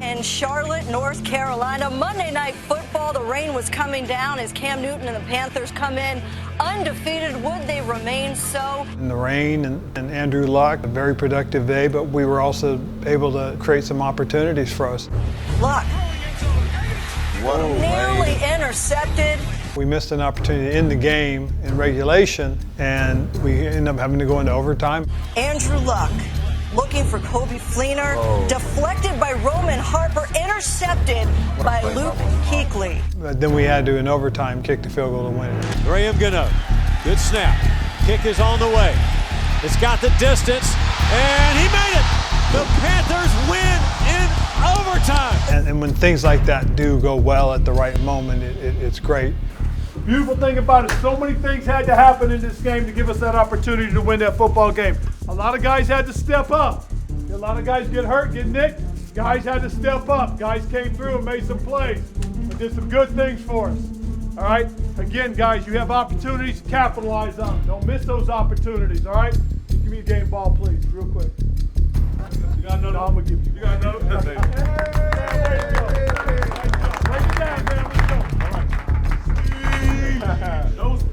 in Charlotte, North Carolina. Monday Night Football, the rain was coming down as Cam Newton and the Panthers come in undefeated. Would they remain so? In the rain and Andrew Luck, a very productive day, but we were also able to create some opportunities for us. Luck nearly intercepted. We missed an opportunity in the game in regulation, and we ended up having to go into overtime. Andrew Luck looking for Kobe Fleener, deflected by Roman Harper, intercepted by Luke Kuechly. But then we had to, in overtime, kick the field goal to win it. Graham Gano, good snap. Kick is on the way. It's got the distance, and he made it. The Panthers win in overtime. And when things like that do go well at the right moment, it's great. Beautiful thing about it, so many things had to happen in this game to give us that opportunity to win that football game. A lot of guys had to step up. A lot of guys get hurt, get nicked. Guys had to step up. Guys came through and made some plays and did some good things for us. All right? Again, guys, you have opportunities, capitalize on them. Don't miss those opportunities, all right? Give me a game ball, please, real quick. You got another? No, I'm going to give you. You got another? There you go. Break it down, man. Let's go.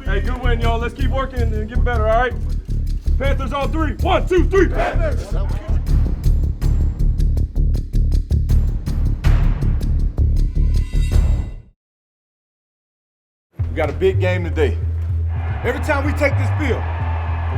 Hey, good win, y'all. Let's keep working and get better, all right? Panthers on three. 1, 2, 3. Panthers. We got a big game today. Every time we take this field,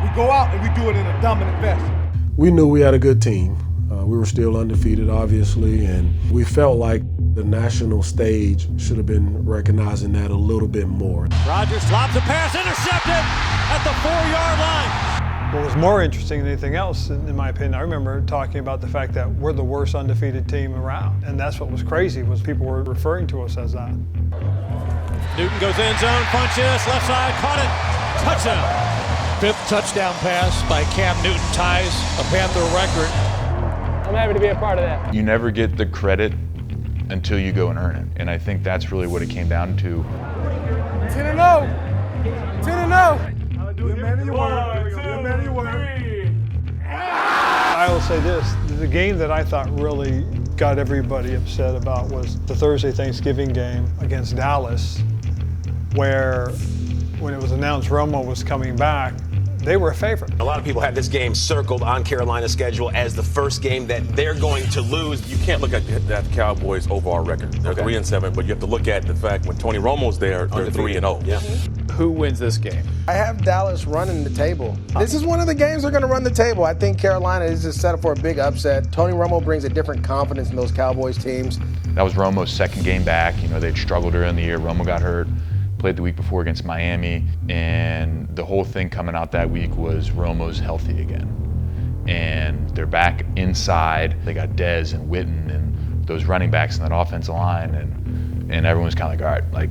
we go out and we do it in a dominant fashion. We knew we had a good team. We were still undefeated, obviously, and we felt like the national stage should have been recognizing that a little bit more. Rodgers lobs a pass, intercepted at the 4-yard line. What was more interesting than anything else, in my opinion, I remember talking about the fact that we're the worst undefeated team around. And that's what was crazy, was people were referring to us as that. Newton goes end zone, punches, left side, caught it, touchdown. 5th touchdown pass by Cam Newton ties a Panther record. I'm happy to be a part of that. You never get the credit until you go and earn it. And I think that's really what it came down to. 10-0. 10-0. Good man of your word. Good man of your word. I will say this, the game that I thought really got everybody upset about was the Thursday Thanksgiving game against Dallas, where when it was announced Romo was coming back, they were a favorite. A lot of people had this game circled on Carolina's schedule as the first game that they're going to lose. You can't look at that Cowboys overall record. They're 3-7, but you have to look at the fact when Tony Romo's there, they're 3-0. Yeah. Who wins this game? I have Dallas running the table. This is one of the games they're going to run the table. I think Carolina is just set up for a big upset. Tony Romo brings a different confidence in those Cowboys teams. That was Romo's second game back. You know, they'd struggled earlier in the year. Romo got hurt. Played the week before against Miami, and the whole thing coming out that week was Romo's healthy again. And they're back inside. They got Dez and Witten and those running backs in that offensive line, and everyone's kind of like, all right, like,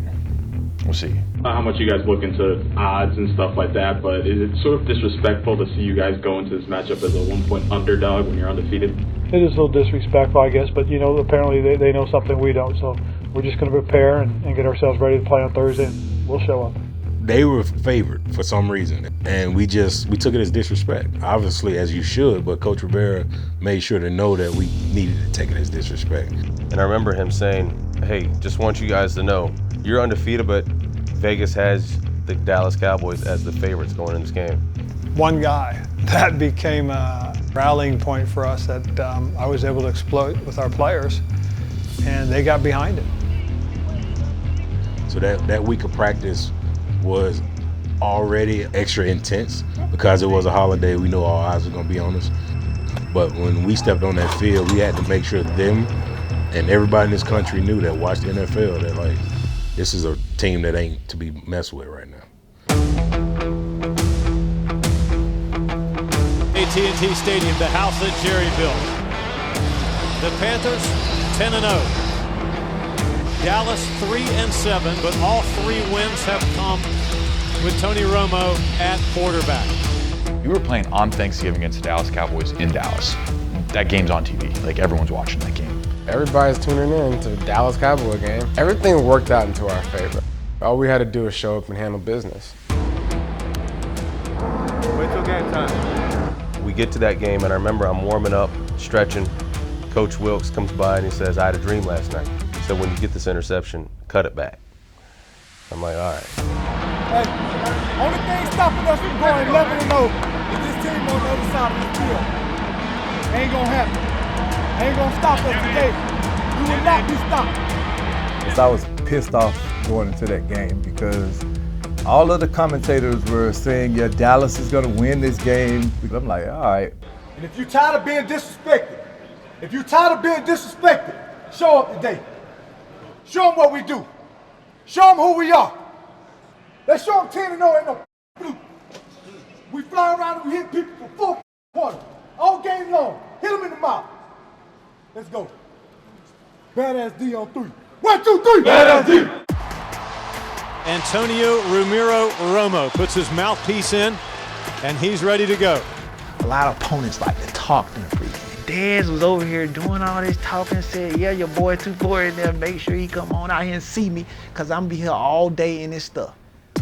we'll see. How much you guys look into odds and stuff like that, but is it sort of disrespectful to see you guys go into this matchup as a 1-point underdog when you're undefeated? It is a little disrespectful, I guess, but, you know, apparently they know something we don't, so we're just going to prepare and get ourselves ready to play on Thursday, and we'll show up. They were favored for some reason, and we took it as disrespect. Obviously, as you should, but Coach Rivera made sure to know that we needed to take it as disrespect. And I remember him saying, hey, just want you guys to know, you're undefeated, but Vegas has the Dallas Cowboys as the favorites going in this game. One guy, that became a rallying point for us that I was able to exploit with our players, and they got behind it. So that week of practice was already extra intense because it was a holiday. We know all eyes were going to be on us. But when we stepped on that field, we had to make sure them and everybody in this country knew that watched the NFL that, like, this is a team that ain't to be messed with right now. AT&T Stadium, the house that Jerry built. The Panthers 10-0. Dallas 3-7, but all 3 wins have come with Tony Romo at quarterback. You were playing on Thanksgiving against the Dallas Cowboys in Dallas. That game's on TV. Like, everyone's watching that game. Everybody's tuning in to the Dallas Cowboy game. Everything worked out into our favor. All we had to do was show up and handle business. Wait till game time. We get to that game, and I remember I'm warming up, stretching. Coach Wilkes comes by and he says, I had a dream last night. He said, when you get this interception, cut it back. I'm like, all right. Hey, only thing stopping us from going 11-0 is this team on the other side of the field. Ain't gonna happen. Ain't gonna stop us today. We will not be stopped. I was pissed off going into that game because all of the commentators were saying, yeah, Dallas is gonna win this game. I'm like, all right. And if you're tired of being disrespected, show up today. Show them what we do. Show them who we are. Let's show them 10-0 ain't no fluke. We fly around and we hit people for 4 quarters. All game long. Hit them in the mouth. Let's go. Badass D on 3. 1, 2, 3. Badass D. Antonio Romero Romo puts his mouthpiece in, and he's ready to go. A lot of opponents like to talk in the pregame. Dez was over here doing all this talking, said, yeah, your boy 2-4 in there, make sure he come on out here and see me, because I'm be here all day in this stuff.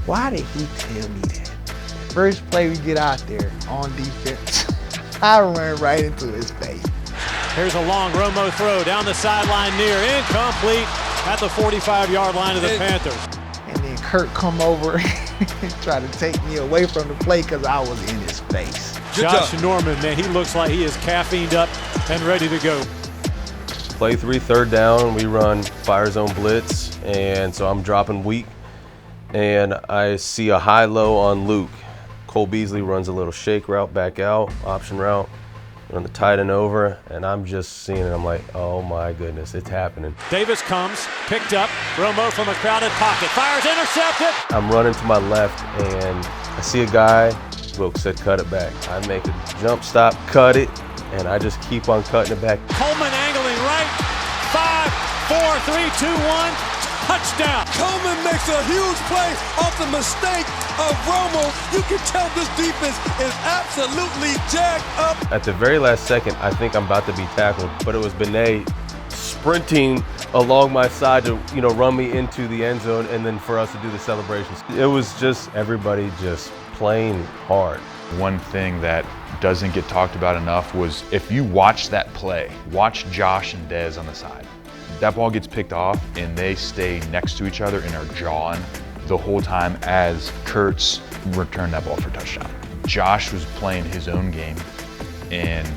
Why did he tell me that? First play we get out there on defense, I run right into his face. Here's a long Romo throw down the sideline near, incomplete at the 45-yard line of the Panthers. And then Kurt come over and try to take me away from the play because I was in his face. Josh Norman, man, he looks like he is caffeined up and ready to go. Play 3, 3rd down, we run fire zone blitz, and so I'm dropping weak, and I see a high-low on Luke. Cole Beasley runs a little shake route back out, option route, run the tight end over, and I'm just seeing it. I'm like, oh my goodness, it's happening. Davis comes, picked up, Romo from a crowded pocket, fires, intercepted. I'm running to my left, and I see a guy. Wilkes said, cut it back. I make a jump stop, cut it, and I just keep on cutting it back. Coleman angling right. 5, 4, 3, 2, 1. Touchdown. Coleman makes a huge play off the mistake of Romo. You can tell this defense is absolutely jacked up. At the very last second, I think I'm about to be tackled, but it was Benet sprinting along my side to, run me into the end zone and then for us to do the celebrations. It was just everybody just playing hard. One thing that doesn't get talked about enough was if you watch that play, watch Josh and Dez on the side. That ball gets picked off and they stay next to each other and are jawing the whole time as Kurtz returned that ball for a touchdown. Josh was playing his own game, and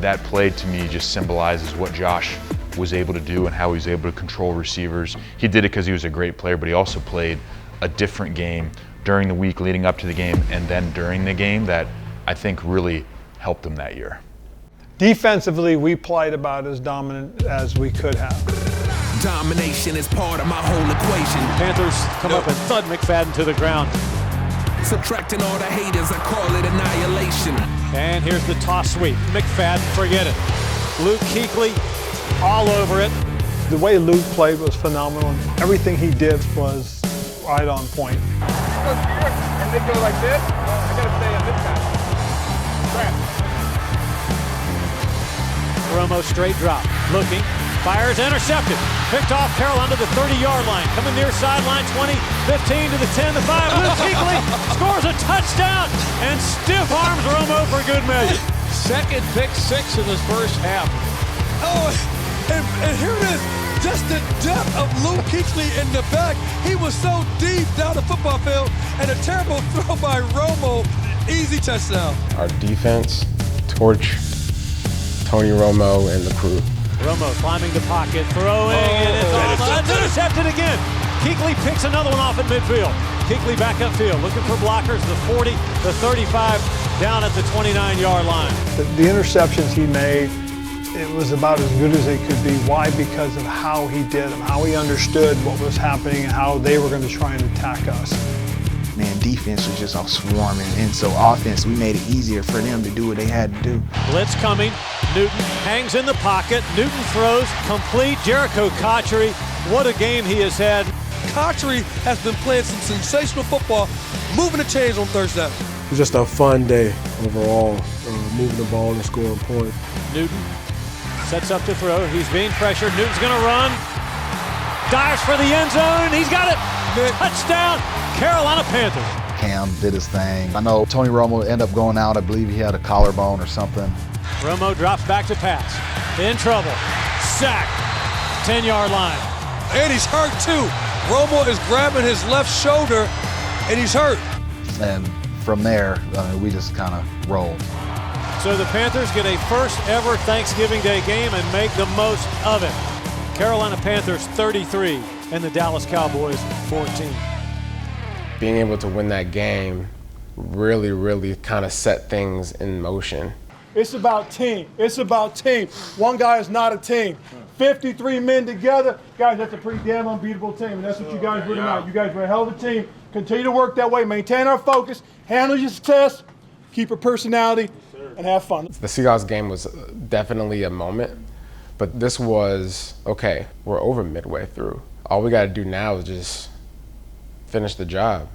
that play to me just symbolizes what Josh was able to do and how he was able to control receivers. He did it because he was a great player, but he also played a different game during the week leading up to the game and then during the game that I think really helped him that year. Defensively, we played about as dominant as we could have. Domination is part of my whole equation. Panthers come up and thud McFadden to the ground. Subtracting all the haters, I call it annihilation. And here's the toss sweep. McFadden, forget it. Luke Kuechly all over it. The way Luke played was phenomenal. Everything he did was right on point. And they go like this. I gotta stay on this side. Crap. Romo straight drop, looking, fires, intercepted. Picked off Carolina to the 30-yard line. Coming near sideline, 20, 15 to the 10, the 5. Luke Kuechly scores a touchdown and stiff arms Romo for good measure. Second pick 6 in this first half. Oh, and here it is. Just the depth of Luke Kuechly in the back. He was so deep down the football field, and a terrible throw by Romo. Easy touchdown. Our defense torch Tony Romo and the crew. Romo climbing the pocket, throwing, and it's intercepted again. Kuechly picks another one off at midfield. Kuechly back upfield, looking for blockers, the 40, the 35, down at the 29-yard line. The interceptions he made, it was about as good as they could be. Why? Because of how he did them, how he understood what was happening and how they were going to try and attack us. Man, defense was just all swarming, and so offense, we made it easier for them to do what they had to do. Blitz coming, Newton hangs in the pocket, Newton throws, complete, Jericho Cotchery, what a game he has had. Cotchery has been playing some sensational football, moving the chains on Thursday. It was just a fun day overall, moving the ball and scoring points. Newton sets up to throw, he's being pressured, Newton's gonna run, dives for the end zone, he's got it, touchdown, Carolina Panthers. Cam did his thing. I know Tony Romo ended up going out. I believe he had a collarbone or something. Romo drops back to pass. In trouble. Sack. 10-yard line. And he's hurt too. Romo is grabbing his left shoulder, and he's hurt. And from there, we just kind of rolled. So the Panthers get a first ever Thanksgiving Day game and make the most of it. Carolina Panthers 33 and the Dallas Cowboys 14. Being able to win that game really kind of set things in motion. It's about team. It's about team. One guy is not a team. 53 men together. Guys, that's a pretty damn unbeatable team, and that's what you guys were tonight. You guys were a hell of a team. Continue to work that way. Maintain our focus. Handle your success. Keep your personality, and have fun. The Seahawks game was definitely a moment, but this was, okay, we're over midway through. All we got to do now is just finish the job.